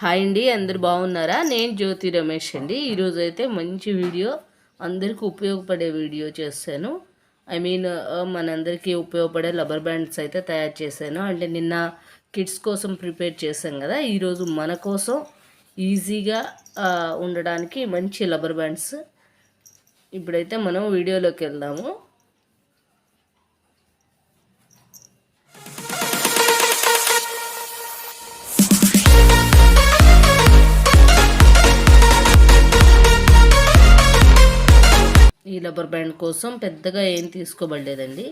Hi అండి, అందరు బాగున్నారా? నేను జ్యోతి రమేష్ అండి. ఈరోజు అయితే మంచి వీడియో, అందరికీ ఉపయోగపడే వీడియో చేశాను. మనందరికీ ఉపయోగపడే రబ్బర్ బ్యాండ్స్ అయితే తయారు చేశాను. అంటే నిన్న కిడ్స్ కోసం ప్రిపేర్ చేశాం కదా, ఈరోజు మన కోసం ఈజీగా ఉండడానికి మంచి రబ్బర్ బ్యాండ్స్. ఇప్పుడైతే మనం వీడియోలోకి వెళ్దాము. ఈ రబ్బర్ బ్యాండ్ కోసం పెద్దగా ఏం తీసుకోబడలేదండి.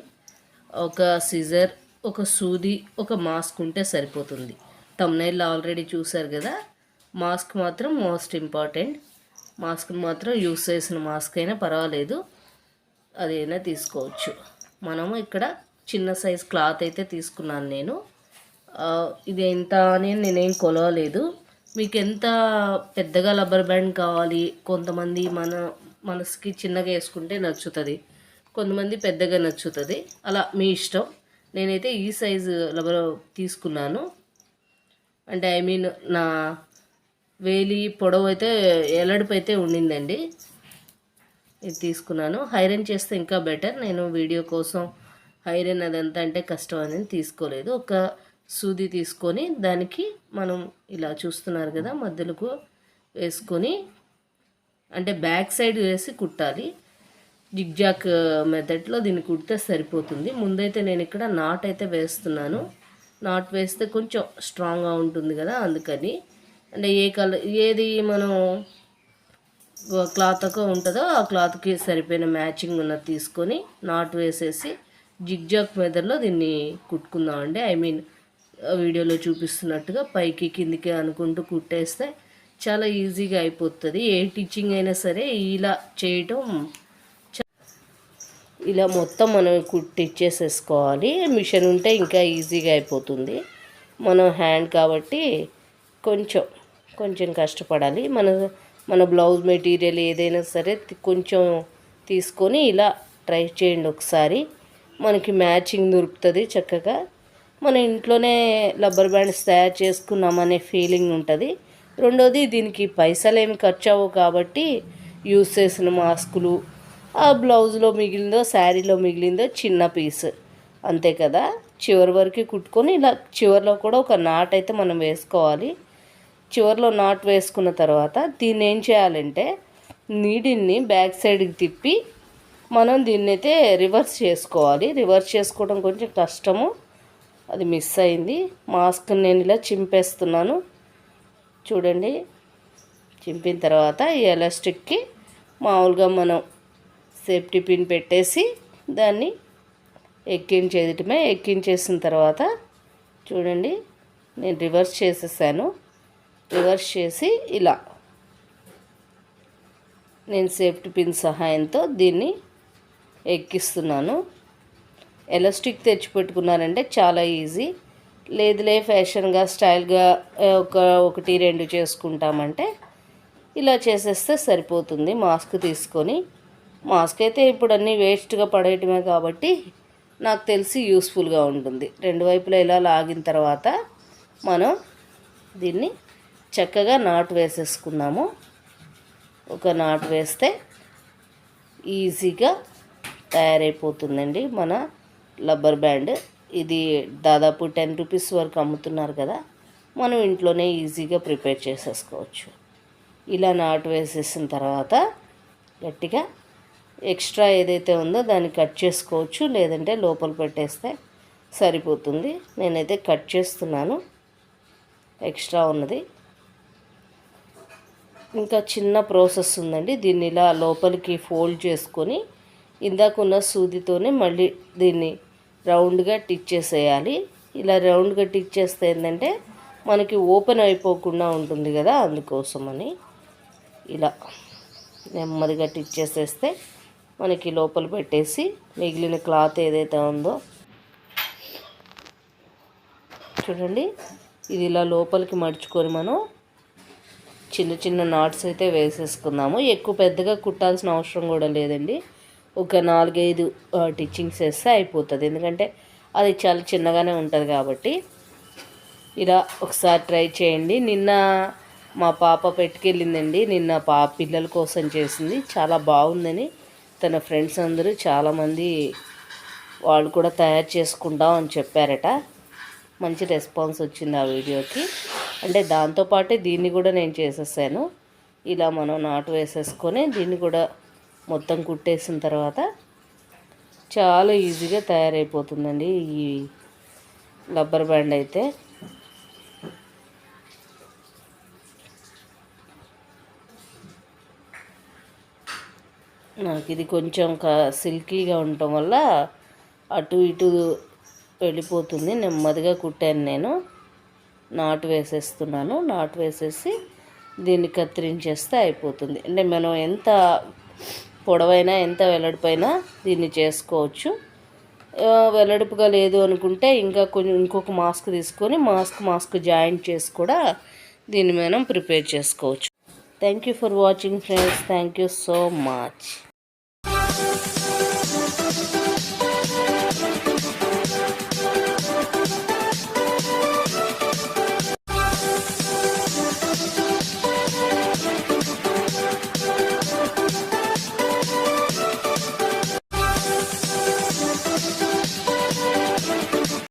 ఒక సిజర్, ఒక సూది, ఒక మాస్క్ ఉంటే సరిపోతుంది. థంబ్నెయిల్లో ఆల్రెడీ చూసారు కదా. మాస్క్ మాత్రం మోస్ట్ ఇంపార్టెంట్. మాస్క్ మాత్రం యూస్ చేసిన మాస్క్ అయినా పర్వాలేదు, అదైనా తీసుకోవచ్చు. మనము ఇక్కడ చిన్న సైజ్ క్లాత్ అయితే తీసుకున్నాను నేను. ఇది ఎంత అని నేనేం కొలవలేదు. మీకు ఎంత పెద్దగా రబ్బర్ బ్యాండ్ కావాలి, కొంతమంది మనసుకి చిన్నగా వేసుకుంటే నచ్చుతుంది, కొంతమంది పెద్దగా నచ్చుతుంది, అలా మీ ఇష్టం. నేనైతే ఈ సైజు రబ్బర్ తీసుకున్నాను. అంటే నా వేలి పొడవు అయితే ఎలడుపు అయితే ఉండిందండి. ఇది తీసుకున్నాను. ఐరన్ చేస్తే ఇంకా బెటర్. నేను వీడియో కోసం ఐరన్ అదంతా అంటే కష్టం అనేది తీసుకోలేదు. ఒక సూది తీసుకొని దానికి మనం ఇలా చూస్తున్నారు కదా, మధ్యలకు వేసుకొని అంటే బ్యాక్ సైడ్ వేసి కుట్టాలి. జిగ్జాక్ మెథడ్లో దీన్ని కుడితే సరిపోతుంది. ముందైతే నేను ఇక్కడ నాట్ అయితే వేస్తున్నాను. నాట్ వేస్తే కొంచెం స్ట్రాంగ్గా ఉంటుంది కదా, అందుకని. అంటే ఏ కలర్ ఏది మనం క్లాత్ ఉంటుందో ఆ క్లాత్కి సరిపోయిన మ్యాచింగ్ ఉన్నది తీసుకొని నాట్ వేసేసి జిగ్జాక్ మెథడ్లో దీన్ని కుట్టుకుందామండి. వీడియోలో చూపిస్తున్నట్టుగా పైకి కిందికి అనుకుంటూ కుట్టేస్తే చాలా ఈజీగా అయిపోతుంది. ఏ టీచింగ్ అయినా సరే ఇలా చేయటం, ఇలా మొత్తం మనం కుట్టిచ్చేసేసుకోవాలి. మిషన్ ఉంటే ఇంకా ఈజీగా అయిపోతుంది. మనం హ్యాండ్ కాబట్టి కొంచెం కష్టపడాలి. మన బ్లౌజ్ మెటీరియల్ ఏదైనా సరే కొంచెం తీసుకొని ఇలా ట్రై చేయండి ఒకసారి. మనకి మ్యాచింగ్ దొరుకుతుంది చక్కగా. మన ఇంట్లోనే రబ్బర్ బ్యాండ్స్ తయారు చేసుకున్నామనే ఫీలింగ్ ఉంటుంది. రెండోది, దీనికి పైసలు ఏమి ఖర్చు అవ్వవు కాబట్టి యూస్ చేసిన మాస్కులు, ఆ బ్లౌజ్లో మిగిలిందో శారీలో మిగిలిందో చిన్న పీస్ అంతే కదా. చివరి వరకు కుట్టుకొని ఇలా చివరిలో కూడా ఒక నాట్ అయితే మనం వేసుకోవాలి. చివరిలో నాట్ వేసుకున్న తర్వాత దీన్ని ఏం చేయాలంటే నీడిల్ని బ్యాక్ సైడ్కి తిప్పి మనం దీన్ని అయితే రివర్స్ చేసుకోవాలి. రివర్స్ చేసుకోవడం కొంచెం కష్టము, అది మిస్ అయింది. మాస్క్ నేను ఇలా చింపేస్తున్నాను చూడండి. చింపిన తర్వాత ఈ ఎలాస్టిక్కి మామూలుగా మనం సేఫ్టీ పిన్ పెట్టేసి దాన్ని ఎక్కించేయటమే. ఎక్కించేసిన తర్వాత చూడండి, నేను రివర్స్ చేసేసాను. రివర్స్ చేసి ఇలా నేను సేఫ్టీ పిన్ సహాయంతో దీన్ని ఎక్కిస్తున్నాను. ఎలాస్టిక్ తెచ్చి పెట్టుకున్నారంటే చాలా ఈజీ. లేదులే ఫ్యాషన్గా స్టైల్గా ఒకటి రెండు చేసుకుంటామంటే ఇలా చేసేస్తే సరిపోతుంది. మాస్క్ తీసుకొని, మాస్క్ అయితే ఇప్పుడు అన్నీ వేస్ట్గా పడేయటమే కాబట్టి నాకు తెలిసి యూస్ఫుల్గా ఉంటుంది. రెండు వైపులా ఇలా లాగిన తర్వాత మనం దీన్ని చక్కగా నాటు వేసేసుకున్నాము. ఒక నాటు వేస్తే ఈజీగా తయారైపోతుందండి మన రబ్బర్ బ్యాండ్. ఇది దాదాపు 10 రూపీస్ వరకు అమ్ముతున్నారు కదా, మనం ఇంట్లోనే ఈజీగా ప్రిపేర్ చేసేసుకోవచ్చు. ఇలా నాటు వేసేసిన తర్వాత గట్టిగా ఎక్స్ట్రా ఏదైతే ఉందో దాన్ని కట్ చేసుకోవచ్చు, లేదంటే లోపల పెట్టేస్తే సరిపోతుంది. నేనైతే కట్ చేస్తున్నాను ఎక్స్ట్రా ఉన్నది. ఇంకా చిన్న ప్రాసెస్ ఉందండి. దీన్ని ఇలా లోపలికి ఫోల్డ్ చేసుకొని ఇందాకున్న సూదితోనే మళ్ళీ దీన్ని రౌండ్గా టిచ్ చేసేయాలి. ఇలా రౌండ్గా టిచ్ చేస్తే ఏంటంటే మనకి ఓపెన్ అయిపోకుండా ఉంటుంది కదా, అందుకోసమని ఇలా నెమ్మదిగా టిచ్ చేసేస్తే మనకి లోపల పెట్టేసి మిగిలిన క్లాత్ ఏదైతే ఉందో చూడండి, ఇది ఇలా లోపలికి మడుచుకొని మనం చిన్న చిన్న నాట్స్ అయితే వేసేసుకుందాము. ఎక్కువ పెద్దగా కుట్టాల్సిన అవసరం కూడా లేదండి. ఒక 4-5 టిచ్చింగ్స్ వేస్తే అయిపోతుంది. ఎందుకంటే అది చాలా చిన్నగానే ఉంటుంది కాబట్టి ఇలా ఒకసారి ట్రై చేయండి. నిన్న మా పాప పెట్టుకెళ్ళిందండి, నిన్న పిల్లల కోసం చేసింది, చాలా బాగుందని తన ఫ్రెండ్స్ అందరూ చాలామంది వాళ్ళు కూడా తయారు చేసుకుంటాం అని చెప్పారట. మంచి రెస్పాన్స్ వచ్చింది ఆ వీడియోకి. అంటే దాంతోపాటే దీన్ని కూడా నేను చేసేసాను. ఇలా మనం నాటు వేసేసుకొని దీన్ని కూడా మొత్తం కుట్టేసిన తర్వాత చాలా ఈజీగా తయారైపోతుందండి ఈ రబ్బర్ బ్యాండ్ అయితే. నాకు ఇది కొంచెం సిల్కీగా ఉండటం వల్ల అటు ఇటు వెళ్ళిపోతుంది. నెమ్మదిగా కుట్టాను నేను. నాటు వేసేస్తున్నాను. నాటు వేసేసి దీన్ని కత్తిరించేస్తే అయిపోతుంది. అంటే మనం ఎంత పొడవైనా ఎంత వెడల్పైనా దీన్ని చేసుకోవచ్చు. వెడల్పుగా లేదు అనుకుంటే ఇంకా కొంచెం ఇంకొక మాస్క్ తీసుకొని మాస్క్ జాయింట్ చేసి కూడా దీన్ని మనం ప్రిపేర్ చేసుకోవచ్చు. Thank you for watching friends. Thank you so much.